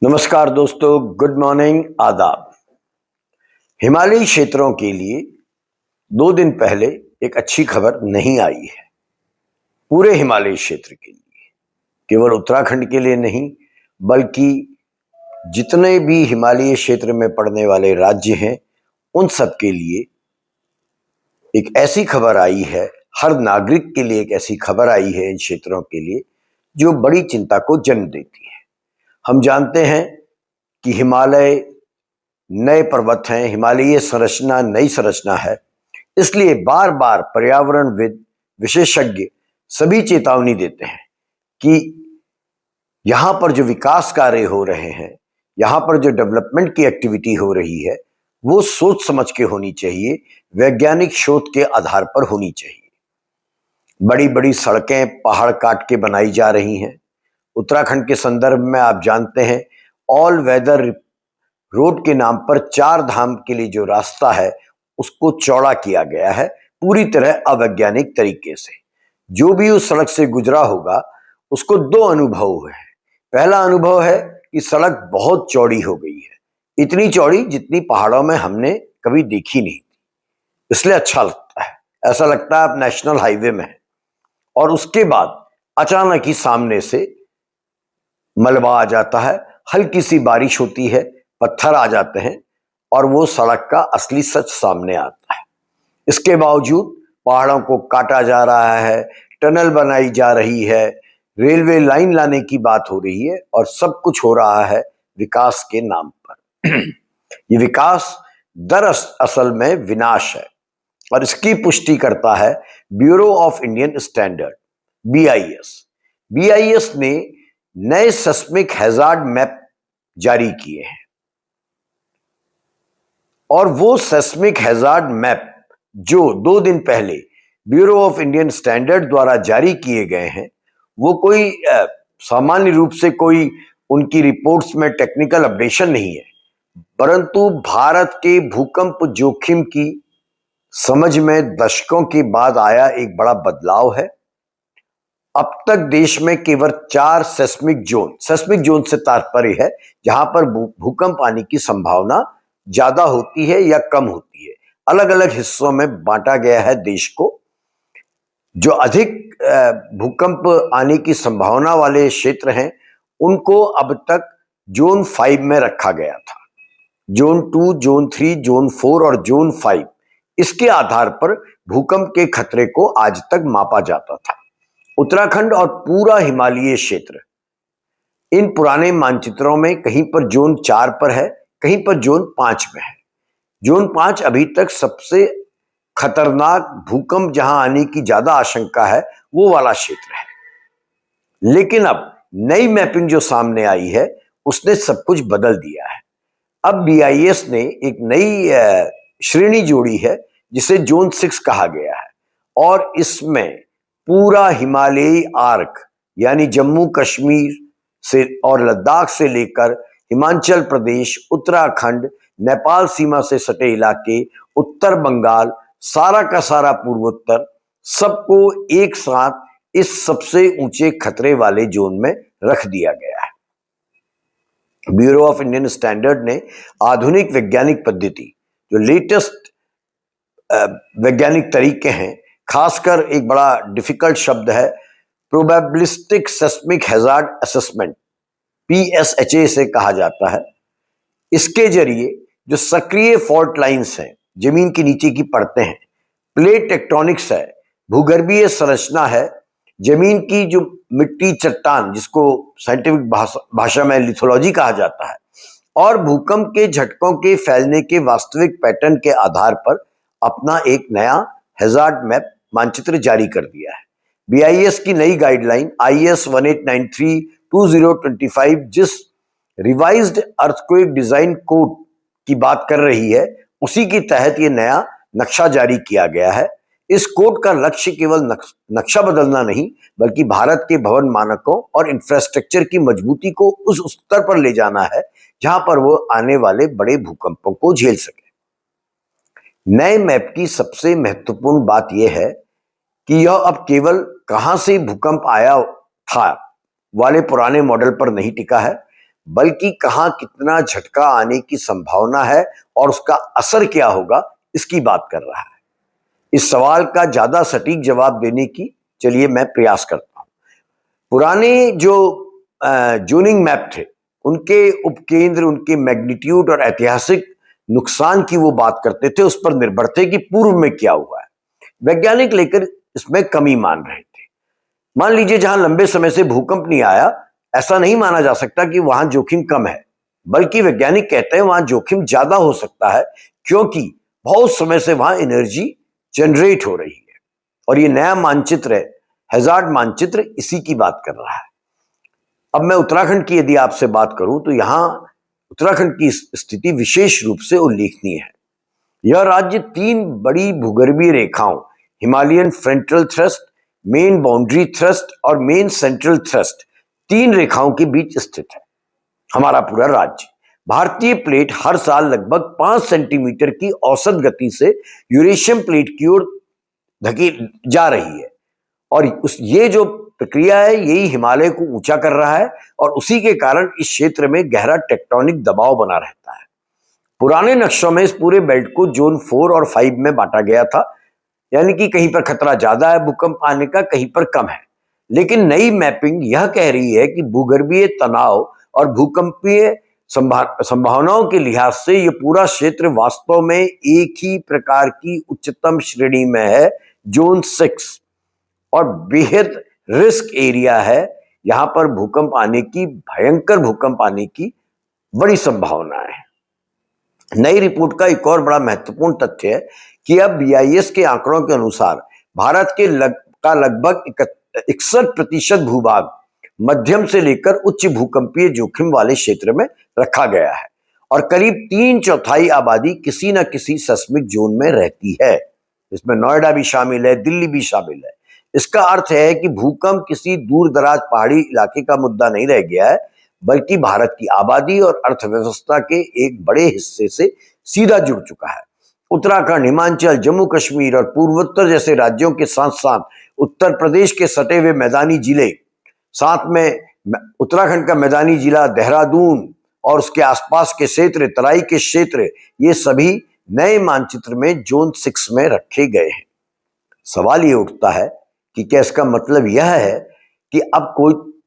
नमस्कार दोस्तों, good morning, आदाब। हिमालयी क्षेत्रों के लिए 2 दिन पहले एक अच्छी खबर नहीं आई है। पूरे हिमालयी क्षेत्र के लिए, केवल उत्तराखंड के लिए नहीं, बल्कि जितने भी हिमालयी क्षेत्र में पड़ने वाले राज्य हैं, उन सब के लिए एक ऐसी खबर आई है, हर नागरिक के लिए एक ऐसी खबर आई है इन क्षेत्रों के लिए, जो बड़ी चिंता को जन्म देती है। हम जानते हैं कि हिमालय नए पर्वत हैं, हिमालयी संरचना नई संरचना है, इसलिए बार बार पर्यावरणविद, विशेषज्ञ सभी चेतावनी देते हैं कि यहां पर जो विकास कार्य हो रहे हैं, यहां पर जो डेवलपमेंट की एक्टिविटी हो रही है, वो सोच समझ के होनी चाहिए, वैज्ञानिक शोध के आधार पर होनी चाहिए। बड़ी बड़ी सड़कें पहाड़ काट के बनाई जा रही हैं। उत्तराखंड के संदर्भ में आप जानते हैं, ऑल वेदर रोड के नाम पर 4 धाम के लिए जो रास्ता है उसको चौड़ा किया गया है, पूरी तरह अवैज्ञानिक तरीके से। जो भी उस सड़क से गुजरा होगा उसको 2 अनुभव हुए हैं। पहला अनुभव है कि सड़क बहुत चौड़ी हो गई है, इतनी चौड़ी जितनी पहाड़ों में हमने कभी देखी नहीं थी, इसलिए अच्छा लगता है, ऐसा लगता है आप नेशनल हाईवे में है। और उसके बाद अचानक ही सामने से मलबा आ जाता है, हल्की सी बारिश होती है, पत्थर आ जाते हैं और वो सड़क का असली सच सामने आता है। इसके बावजूद पहाड़ों को काटा जा रहा है, टनल बनाई जा रही है, रेलवे लाइन लाने की बात हो रही है और सब कुछ हो रहा है विकास के नाम पर। ये विकास दरअसल में विनाश है और इसकी पुष्टि करता है bureau of Indian standard, BIS। BIS ने नए सेस्मिक हैजार्ड मैप जारी किए हैं और वो सेस्मिक हैजार्ड मैप जो 2 दिन पहले ब्यूरो ऑफ इंडियन स्टैंडर्ड द्वारा जारी किए गए हैं, वो कोई सामान्य रूप से कोई उनकी रिपोर्ट्स में टेक्निकल अपडेशन नहीं है, परंतु भारत के भूकंप जोखिम की समझ में दशकों के बाद आया एक बड़ा बदलाव है। अब तक देश में केवल 4 सेस्मिक जोन से तात्पर्य है जहां पर भूकंप आने की संभावना ज्यादा होती है या कम होती है। अलग अलग हिस्सों में बांटा गया है देश को। जो अधिक भूकंप आने की संभावना वाले क्षेत्र हैं, उनको अब तक जोन 5 में रखा गया था। जोन 2, जोन 3, जोन 4 और जोन 5, इसके आधार पर भूकंप के खतरे को आज तक मापा जाता था। उत्तराखंड और पूरा हिमालयी क्षेत्र इन पुराने मानचित्रों में कहीं पर जोन 4 पर है, कहीं पर जोन 5 में है। जोन 5 अभी तक सबसे खतरनाक भूकंप जहां आने की ज्यादा आशंका है, वो वाला क्षेत्र है। लेकिन अब नई मैपिंग जो सामने आई है, उसने सब कुछ बदल दिया है। अब BIS ने एक नई श्रेणी जोड़ी है जिसे जोन 6 कहा गया है और इसमें पूरा हिमालयी आर्क यानी जम्मू कश्मीर से और लद्दाख से लेकर हिमाचल प्रदेश, उत्तराखंड, नेपाल सीमा से सटे इलाके, उत्तर बंगाल, सारा का सारा पूर्वोत्तर, सबको एक साथ इस सबसे ऊंचे खतरे वाले जोन में रख दिया गया है। ब्यूरो ऑफ इंडियन स्टैंडर्ड ने आधुनिक वैज्ञानिक पद्धति, जो लेटेस्ट वैज्ञानिक तरीके हैं, खासकर एक बड़ा डिफिकल्ट शब्द है probabilistic seismic hazard assessment, PSHA से कहा जाता है। इसके जरिए जो सक्रिय फॉल्ट लाइंस हैं, जमीन के नीचे की परतें हैं, प्लेट टेक्टोनिक्स है, भूगर्भीय संरचना है, जमीन की जो मिट्टी चट्टान, जिसको साइंटिफिक भाषा में लिथोलॉजी कहा जाता है, और भूकंप के झटकों के फैलने के वास्तविक पैटर्न के आधार पर अपना एक नया हैजार्ड मैप मानचित्र जारी कर दिया है। BIS की नई गाइडलाइन IS 1893/2025 जिस रिवाइज्ड अर्थक्वेक डिजाइन कोड की बात कर रही है, उसी के तहत ये नया नक्शा जारी किया गया है। इस कोड का लक्ष्य केवल नक्शा बदलना नहीं, बल्कि भारत के भवन मानकों और इंफ्रास्ट्रक्चर की मजबूती को उस स्तर पर ले जाना है जहां पर वो आने वाले बड़े भूकंपों को झेल सके। नए मैप की सबसे महत्वपूर्ण बात यह है कि यह अब केवल कहां से भूकंप आया था वाले पुराने मॉडल पर नहीं टिका है, बल्कि कहां कितना झटका आने की संभावना है और उसका असर क्या होगा, इसकी बात कर रहा है। इस सवाल का ज्यादा सटीक जवाब देने की चलिए मैं प्रयास करता हूं। पुराने जो जोनिंग मैप थे, उनके उपकेंद्र, उनके मैग्नीट्यूड और ऐतिहासिक नुकसान की वो बात करते थे, उस पर निर्भर थे कि पूर्व में क्या हुआ है। वैज्ञानिक लेकर इसमें कमी मान रहे थे। मान लीजिए जहां लंबे समय से भूकंप नहीं आया, ऐसा नहीं माना जा सकता कि वहां जोखिम कम है, बल्कि वैज्ञानिक कहते हैं वहां जोखिम ज्यादा हो सकता है, क्योंकि बहुत समय से वहां एनर्जी जनरेट हो रही है। और ये नया मानचित्र है, हैजार्ड मानचित्र, इसी की बात कर रहा है। अब मैं उत्तराखंड की यदि आपसे बात करूं तो यहां उत्तराखंड की स्थिति विशेष रूप से उल्लेखनीय है। यह राज्य 3 बड़ी भूगर्भीय रेखाओं, Himalayan frontal thrust, main boundary thrust और मेन सेंट्रल थ्रस्ट, 3 रेखाओं के बीच स्थित है। हमारा पूरा राज्य, भारतीय प्लेट हर साल लगभग 5 सेंटीमीटर की औसत गति से यूरेशियन प्लेट की ओर धकेल जा रही है, और ये जो प्रक्रिया है यही हिमालय को ऊंचा कर रहा है, और उसी के कारण इस क्षेत्र में गहरा टेक्टोनिक दबाव बना रहता है। पुराने नक्शों में इस पूरे बेल्ट को जोन 4 और 5 में बांटा गया था, यानी कि कहीं पर खतरा ज्यादा है भूकंप आने का, कहीं पर कम है। लेकिन नई मैपिंग यह कह रही है कि भूगर्भीय तनाव और भूकंपीय संभावनाओं के लिहाज से यह पूरा क्षेत्र वास्तव में एक ही प्रकार की उच्चतम श्रेणी में है, जोन 6, और बेहद रिस्क एरिया है। यहां पर भूकंप आने की, भयंकर भूकंप आने की बड़ी संभावना है। नई रिपोर्ट का एक और बड़ा महत्वपूर्ण तथ्य है कि अब BIS के आंकड़ों के अनुसार भारत के लगभग 61% भूभाग मध्यम से लेकर उच्च भूकंपीय जोखिम वाले क्षेत्र में रखा गया है, और करीब 3/4 आबादी किसी न किसी सेस्मिक जोन में रहती है। इसमें नोएडा भी शामिल है, दिल्ली भी शामिल है। इसका अर्थ है कि भूकंप किसी दूर दराज पहाड़ी इलाके का मुद्दा नहीं रह गया है, बल्कि भारत की आबादी और अर्थव्यवस्था के एक बड़े हिस्से से सीधा जुड़ चुका है। उत्तराखंड, हिमाचल, जम्मू कश्मीर और पूर्वोत्तर जैसे राज्यों के साथ साथ उत्तर प्रदेश के सटे हुए मैदानी जिले, साथ में उत्तराखंड का मैदानी जिला देहरादून और उसके आसपास के क्षेत्र, तराई के क्षेत्र, ये सभी नए मानचित्र में जोन 6 में रखे गए हैं। सवाल ये उठता है कि क्या इसका मतलब यह है कि अब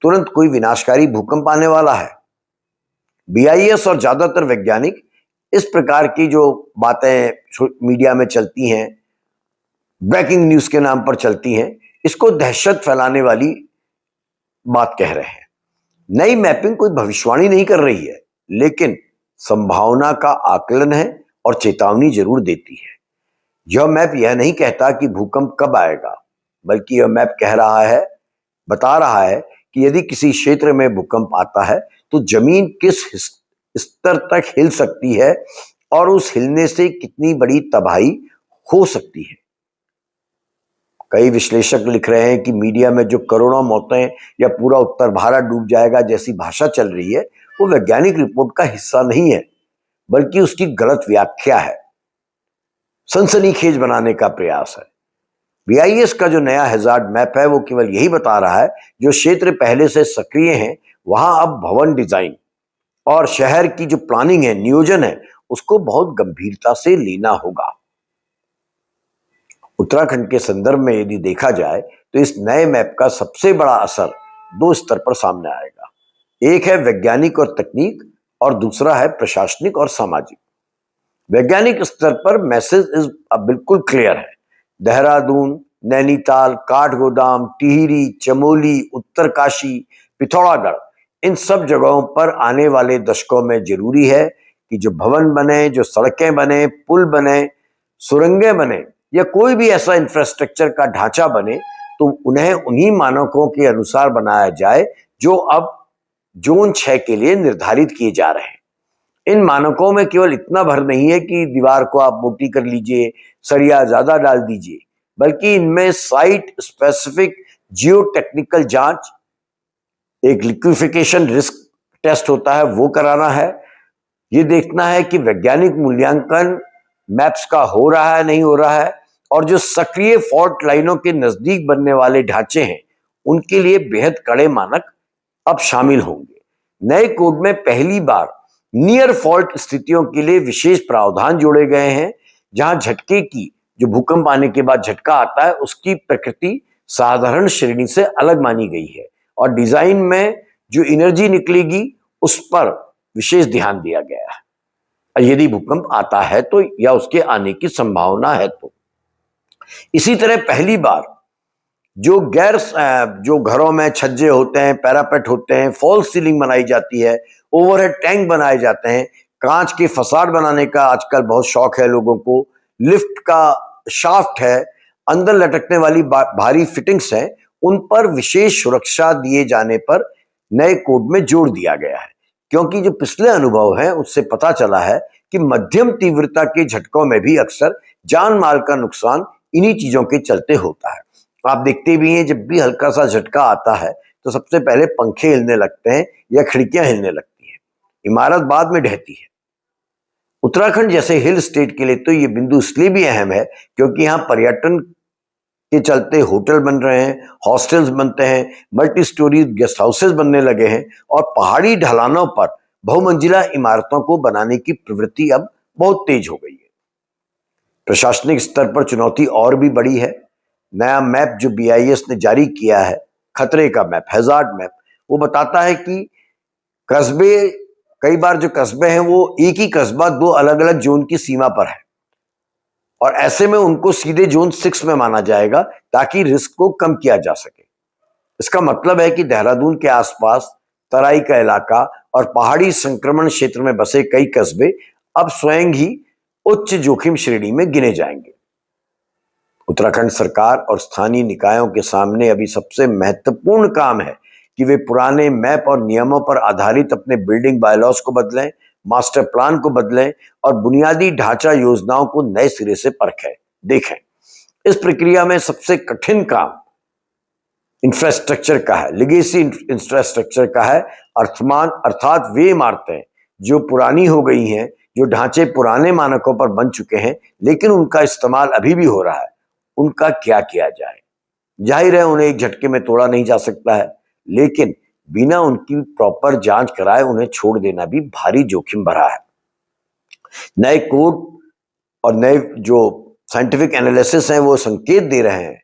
तुरंत कोई विनाशकारी भूकंप आने वाला है? BIS और ज्यादातर वैज्ञानिक इस प्रकार की जो बातें मीडिया में चलती हैं, ब्रेकिंग न्यूज के नाम पर चलती हैं, इसको दहशत फैलाने वाली बात कह रहे हैं। नई मैपिंग कोई भविष्यवाणी नहीं कर रही है, लेकिन संभावना का आकलन है और चेतावनी जरूर देती है। यह मैप यह नहीं कहता कि भूकंप कब आएगा, बल्कि यह मैप बता रहा है कि यदि किसी क्षेत्र में भूकंप आता है तो जमीन किस स्तर तक हिल सकती है और उस हिलने से कितनी बड़ी तबाही हो सकती है। कई विश्लेषक लिख रहे हैं कि मीडिया में जो करोड़ों मौतें या पूरा उत्तर भारत डूब जाएगा जैसी भाषा चल रही है, वो वैज्ञानिक रिपोर्ट का हिस्सा नहीं है, बल्कि उसकी गलत व्याख्या है, सनसनीखेज बनाने का प्रयास है। BIS का जो नया हैजार्ड मैप है वो केवल यही बता रहा है जो क्षेत्र पहले से सक्रिय हैं वहां अब भवन डिजाइन और शहर की जो प्लानिंग है, नियोजन है, उसको बहुत गंभीरता से लेना होगा। उत्तराखंड के संदर्भ में यदि देखा जाए तो इस नए मैप का सबसे बड़ा असर 2 स्तर पर सामने आएगा। एक है वैज्ञानिक और तकनीक, और दूसरा है प्रशासनिक और सामाजिक। वैज्ञानिक स्तर पर मैसेज बिल्कुल क्लियर है। देहरादून, नैनीताल, काठगोदाम, टिहरी, चमोली, उत्तरकाशी, पिथौरागढ़, इन सब जगहों पर आने वाले दशकों में जरूरी है कि जो भवन बने, जो सड़कें बने, पुल बने, सुरंगें बने, या कोई भी ऐसा इंफ्रास्ट्रक्चर का ढांचा बने, तो उन्हें उन्हीं मानकों के अनुसार बनाया जाए जो अब जोन 6 के लिए निर्धारित किए जा रहे हैं। इन मानकों में केवल इतना भर नहीं है कि दीवार को आप मोटी कर लीजिए, सरिया ज्यादा डाल दीजिए, बल्कि इनमें साइट स्पेसिफिक जियो टेक्निकल जांच, एक लिक्विफिकेशन रिस्क टेस्ट होता है, वो कराना है। ये देखना है कि वैज्ञानिक मूल्यांकन मैप्स का हो रहा है, नहीं हो रहा है, और जो सक्रिय फॉल्ट लाइनों के नजदीक बनने वाले ढांचे हैं उनके लिए बेहद कड़े मानक अब शामिल होंगे। नए कोड में पहली बार नियर फॉल्ट स्थितियों के लिए विशेष प्रावधान जोड़े गए हैं, जहां झटके की, जो भूकंप आने के बाद झटका आता है, उसकी प्रकृति साधारण श्रेणी से अलग मानी गई है और डिजाइन में जो एनर्जी निकलेगी उस पर विशेष ध्यान दिया गया है, यदि भूकंप आता है तो या उसके आने की संभावना है तो। इसी तरह पहली बार जो घरों में छज्जे होते हैं, पैरापेट होते हैं, फॉल्स सीलिंग बनाई जाती है, ओवरहेड टैंक बनाए जाते हैं, कांच के फसाड बनाने का आजकल बहुत शौक है लोगों को, लिफ्ट का शाफ्ट है, अंदर लटकने वाली भारी फिटिंग्स हैं, उन पर विशेष सुरक्षा दिए जाने पर नए कोड में जोर दिया गया है, क्योंकि जो पिछले अनुभव हैं उससे पता चला है कि मध्यम तीव्रता के झटकों में भी अक्सर जान माल का नुकसान इन्हीं चीजों के चलते होता है। आप देखते भी हैं, जब भी हल्का सा झटका आता है तो सबसे पहले पंखे हिलने लगते हैं या खिड़कियां हिलने लगती हैं, इमारत बाद में ढहती है। उत्तराखंड जैसे हिल स्टेट के लिए तो ये बिंदु इसलिए भी अहम है क्योंकि यहाँ पर्यटन के चलते होटल बन रहे हैं, हॉस्टल्स बनते हैं, मल्टी स्टोरी गेस्ट हाउसेस बनने लगे हैं और पहाड़ी ढलानों पर बहुमंजिला इमारतों को बनाने की प्रवृत्ति अब बहुत तेज हो गई है। प्रशासनिक स्तर पर चुनौती और भी बड़ी है। नया मैप जो BIS ने जारी किया है, खतरे का मैप, हैजार्ड मैप, वो बताता है कि कस्बे, कई बार जो कस्बे हैं वो एक ही कस्बा दो अलग अलग जोन की सीमा पर है और ऐसे में उनको सीधे जोन 6 में माना जाएगा ताकि रिस्क को कम किया जा सके। इसका मतलब है कि देहरादून के आसपास तराई का इलाका और पहाड़ी संक्रमण क्षेत्र में बसे कई कस्बे अब स्वयं ही उच्च जोखिम श्रेणी में गिने जाएंगे। उत्तराखंड सरकार और स्थानीय निकायों के सामने अभी सबसे महत्वपूर्ण काम है कि वे पुराने मैप और नियमों पर आधारित अपने बिल्डिंग बायलॉज को बदलें, मास्टर प्लान को बदलें और बुनियादी ढांचा योजनाओं को नए सिरे से परखें, देखें। इस प्रक्रिया में सबसे कठिन काम इंफ्रास्ट्रक्चर का है, लिगेसी इंफ्रास्ट्रक्चर का है, अर्थात वे इमारतें जो पुरानी हो गई हैं, जो ढांचे पुराने मानकों पर बन चुके हैं लेकिन उनका इस्तेमाल अभी भी हो रहा है, उनका क्या किया जाए। जाहिर है उन्हें एक झटके में तोड़ा नहीं जा सकता है, लेकिन बिना उनकी प्रॉपर जांच कराए उन्हें छोड़ देना भी भारी जोखिम भरा है। नए कोड और नए जो साइंटिफिक एनालिसिस हैं वो संकेत दे रहे हैं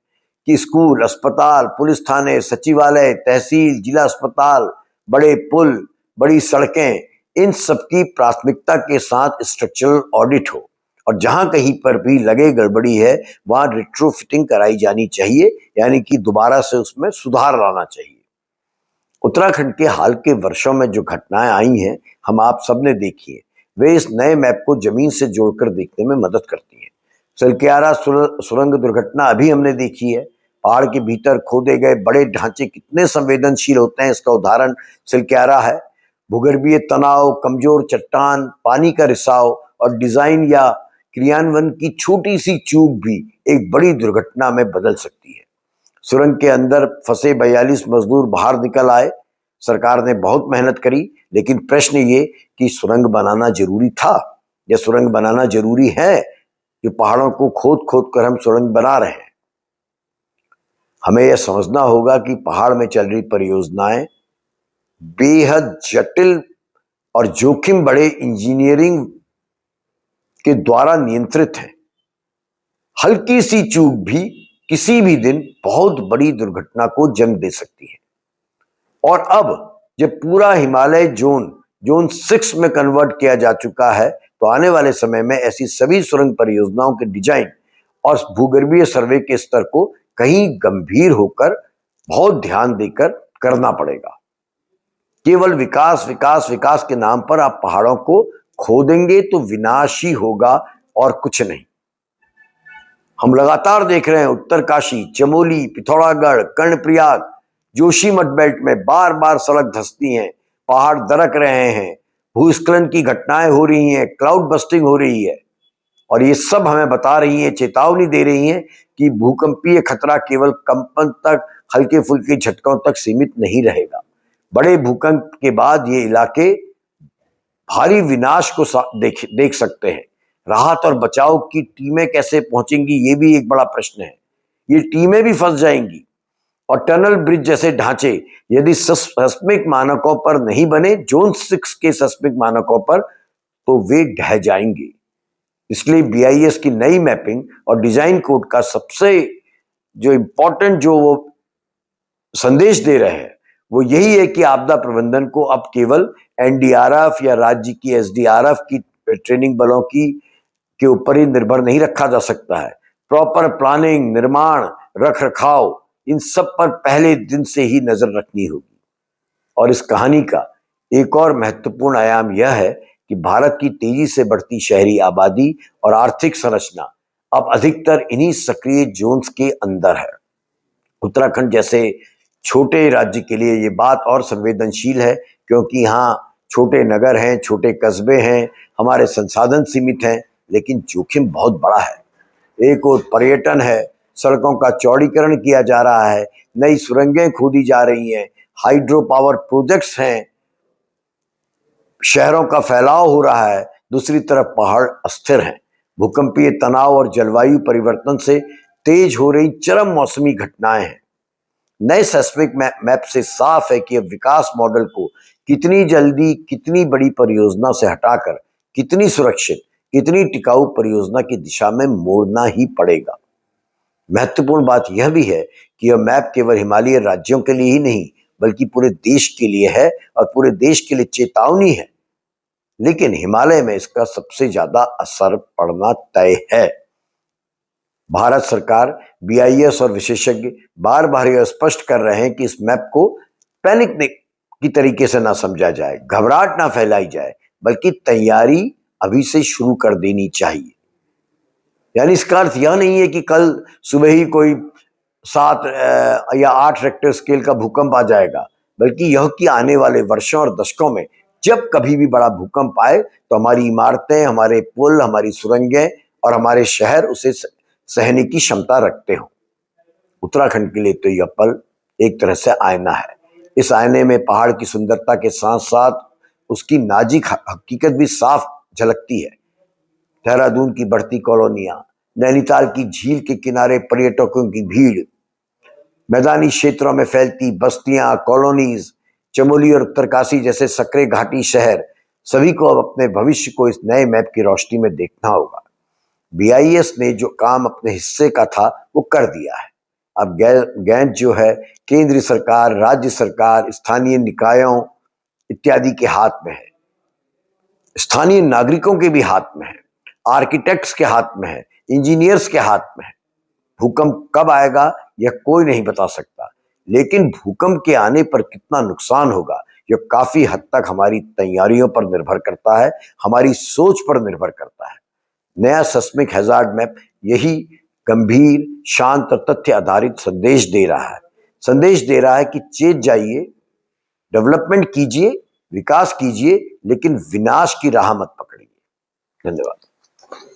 कि स्कूल, अस्पताल, पुलिस थाने, सचिवालय, तहसील, जिला अस्पताल, बड़े पुल, बड़ी सड़कें, इन सबकी प्राथमिकता के साथ स्ट्रक्चरल ऑडिट हो और जहां कहीं पर भी लगे गड़बड़ी है वहां रिट्रोफिटिंग कराई जानी चाहिए, यानी कि दोबारा से उसमें सुधार लाना चाहिए। उत्तराखंड के हाल के वर्षों में जो घटनाएं आई हैं हम आप सबने देखी है, वे इस नए मैप को जमीन से जोड़कर देखने में मदद करती हैं। सिलक्यारा सुरंग दुर्घटना अभी हमने देखी है। पहाड़ के भीतर खोदे गए बड़े ढांचे कितने संवेदनशील होते हैं, इसका उदाहरण सिलक्यारा है। भूगर्भीय तनाव, कमजोर चट्टान, पानी का रिसाव और डिजाइन या क्रियान्वयन की छोटी सी चूक भी एक बड़ी दुर्घटना में बदल सकती है। सुरंग के अंदर फंसे 42 मजदूर बाहर निकल आए। सरकार ने बहुत मेहनत करी, लेकिन प्रश्न ये कि सुरंग बनाना जरूरी था या सुरंग बनाना जरूरी है? जो पहाड़ों को खोद खोद कर हम सुरंग बना रहे हैं। हमें यह समझना होगा कि पहाड़ में चल रही परियोजनाएं बेहद जटिल और जोखिम बड़े इंजीनियरिंग के द्वारा नियंत्रित है। हल्की सी चूक भी किसी भी दिन बहुत बड़ी दुर्घटना को जन्म दे सकती है। और अब जब पूरा हिमालय जोन 6 में कन्वर्ट किया जा चुका है तो आने वाले समय में ऐसी सभी सुरंग परियोजनाओं के डिजाइन और भूगर्भीय सर्वे के स्तर को कहीं गंभीर होकर बहुत ध्यान देकर करना पड़ेगा। केवल विकास विकास विकास के नाम पर आप पहाड़ों को खोदेंगे तो विनाश ही होगा और कुछ नहीं। हम लगातार देख रहे हैं उत्तरकाशी, चमोली, पिथौरागढ़, कर्णप्रयाग, जोशीमठ बेल्ट में बार बार सड़क धंसती हैं, पहाड़ दरक रहे हैं, भूस्खलन की घटनाएं हो रही हैं, क्लाउड बस्टिंग हो रही है और ये सब हमें बता रही हैं, चेतावनी दे रही हैं कि भूकंपीय खतरा केवल कंपन तक, हल्के फुल्के झटकों तक सीमित नहीं रहेगा। बड़े भूकंप के बाद ये इलाके भारी विनाश को देख सकते हैं। राहत और बचाव की टीमें कैसे पहुंचेंगी, ये भी एक बड़ा प्रश्न है। ये टीमें भी फंस जाएंगी। और टनल ब्रिज जैसे ढांचे यदि सेस्मिक मानकों पर नहीं बने, जोन 6 के सेस्मिक मानकों पर, तो वे ढह जाएंगे। इसलिए बीआईएस की नई मैपिंग और डिजाइन कोड का सबसे जो इंपॉर्टेंट जो वो संदेश दे रहे हैं वो यही है कि आपदा प्रबंधन को अब केवल एनडीआरएफ या राज्य की एसडीआरएफ की ट्रेनिंग बलों की के ऊपर ही निर्भर नहीं रखा जा सकता है। प्रॉपर प्लानिंग, निर्माण, रख रखाव, इन सब पर पहले दिन से ही नजर रखनी होगी। और इस कहानी का एक और महत्वपूर्ण आयाम यह है कि भारत की तेजी से बढ़ती शहरी आबादी और आर्थिक संरचना अब अधिकतर इन्हीं सक्रिय जोन्स के अंदर है। उत्तराखंड जैसे छोटे राज्य के लिए ये बात और संवेदनशील है, क्योंकि यहाँ छोटे नगर हैं, छोटे कस्बे हैं, हमारे संसाधन सीमित हैं, लेकिन जोखिम बहुत बड़ा है। एक और पर्यटन है, सड़कों का चौड़ीकरण किया जा रहा है, नई सुरंगें खोदी जा रही हैं, हाइड्रो पावर प्रोजेक्ट्स हैं, शहरों का फैलाव हो रहा है। दूसरी तरफ पहाड़ अस्थिर हैं, भूकंपीय तनाव और जलवायु परिवर्तन से तेज हो रही चरम मौसमी घटनाएं हैं। नए सेस्मिक मैप से साफ है कि अब विकास मॉडल को कितनी जल्दी, कितनी बड़ी परियोजना से हटाकर कितनी सुरक्षित, कितनी टिकाऊ परियोजना की दिशा में मोड़ना ही पड़ेगा। महत्वपूर्ण बात यह भी है कि यह मैप केवल हिमालयी राज्यों के लिए ही नहीं बल्कि पूरे देश के लिए है, और पूरे देश के लिए चेतावनी है। लेकिन हिमालय में इसका सबसे ज्यादा असर पड़ना तय है। भारत सरकार, बीआईएस और विशेषज्ञ बार बार यह स्पष्ट कर रहे हैं कि इस मैप को पैनिक की तरीके से ना समझा जाए, घबराहट ना फैलाई जाए, बल्कि तैयारी अभी से शुरू कर देनी चाहिए। यानी इसका अर्थ यह नहीं है कि कल सुबह ही कोई 7 या 8 रेक्टर स्केल का भूकंप आ जाएगा, बल्कि यह कि आने वाले वर्षों और दशकों में जब कभी भी बड़ा भूकंप आए तो हमारी इमारतें, हमारे पुल, हमारी सुरंगें और हमारे शहर उसे सहने की क्षमता रखते हो। उत्तराखंड के लिए तो यह पल एक तरह से आईना है। इस आईने में पहाड़ की सुंदरता के साथ साथ उसकी नाजुक हकीकत भी साफ झलकती है। देहरादून की बढ़ती कॉलोनियां, नैनीताल की झील के किनारे पर्यटकों की भीड़, मैदानी क्षेत्रों में फैलती बस्तियां, कॉलोनीज, चमोली और उत्तरकाशी जैसे सकरे घाटी शहर, सभी को अब अपने भविष्य को इस नए मैप की रोशनी में देखना होगा। बीआईएस ने जो काम अपने हिस्से का था वो कर दिया है। अब गेंद जो है केंद्र सरकार, राज्य सरकार, स्थानीय निकायों इत्यादि के हाथ में है, स्थानीय नागरिकों के भी हाथ में है, आर्किटेक्ट्स के हाथ में है, इंजीनियर्स के हाथ में है। भूकंप कब आएगा यह कोई नहीं बता सकता, लेकिन भूकंप के आने पर कितना नुकसान होगा यह काफी हद तक हमारी तैयारियों पर निर्भर करता है, हमारी सोच पर निर्भर करता है। नया सेस्मिक हैजार्ड मैप यही गंभीर, शांत और तथ्य आधारित संदेश दे रहा है। संदेश दे रहा है कि चेत जाइए, डेवलपमेंट कीजिए, विकास कीजिए, लेकिन विनाश की राह मत पकड़िए। धन्यवाद।